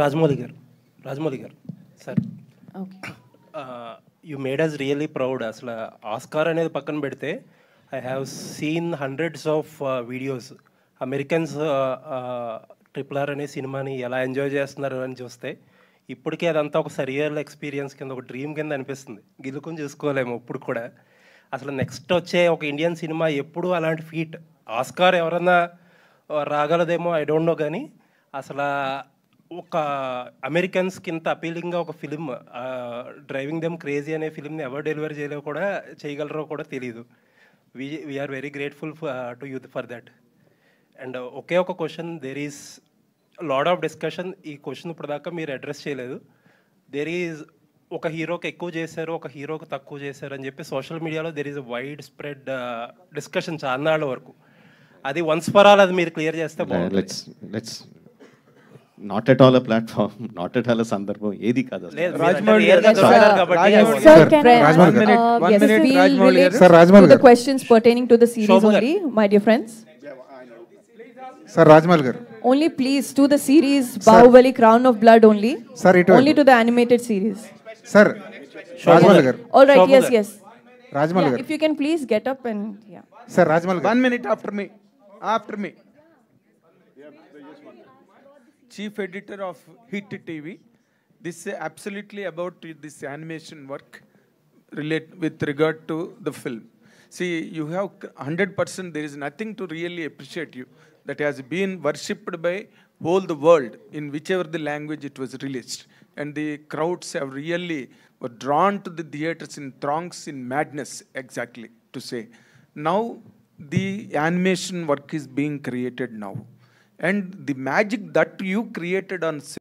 రాజమౌళి గారు, రాజమౌళి గారు sir, okay. You made us really proud. అసలు ఆస్కార్ అనేది పక్కన పెడితే I have seen hundreds of videos. Americans RRR అనే సినిమాని ఎలా ఎంజాయ్ చేస్తున్నారు అని చూస్తే ఇప్పటికే అదంతా ఒక సరియల్ ఎక్స్పీరియన్స్ కింద, ఒక డ్రీమ్ కింద అనిపిస్తుంది. గిలుకుని చూసుకోలేము ఇప్పుడు కూడా. అసలు నెక్స్ట్ వచ్చే ఒక ఇండియన్ సినిమా ఎప్పుడు అలాంటి ఫీట్ ఆస్కార్ ఎవరన్నా రాగలదేమో ఐ డోంట్ నో, కానీ అసలు ఒక అమెరికన్స్కి ఇంత అపీలింగ్గా ఒక ఫిలిం డ్రైవింగ్ దెమ్ క్రేజీ అనే ఫిలింని ఎవరు డెలివరీ చేయగలరో కూడా తెలియదు. We're very grateful to you for that. And ఒకే ఒక question, there is lot of discussion. ఈ క్వశ్చన్ ఇప్పుడు దాకా మీరు అడ్రస్ చేయలేదు. దేర్ ఈజ్ ఒక హీరోకి ఎక్కువ చేశారు, ఒక హీరోకి తక్కువ చేశారు అని చెప్పి సోషల్ మీడియాలో there is widespread discussion చాలా నాళ్ళ వరకు. అది వన్స్ ఫర్ ఆల్ అది మీరు క్లియర్ చేస్తే బాగుంటుంది. Not at all a platform, not at all అ సందర్భం, ఏది కాదు. Questions pertaining to the series only, my dear friends. Sir, Rajmal garu. Only please to the series Bahubali Crown of Blood only. Sir, only to the animated series. Sir, Rajmal garu. All right, yes. Rajmal garu. If you can please get up and Sir, Rajmal garu. 1 minute after me. Chief editor of Hit TV. This is absolutely about this animation work with regard to the film. See, you have 100%, there is nothing to really appreciate you that has been worshipped by whole the world in whichever the language it was released. And the crowds have really were drawn to the theaters in throngs, in madness, exactly to say. Now, the animation work is being created now. And the magic that you created on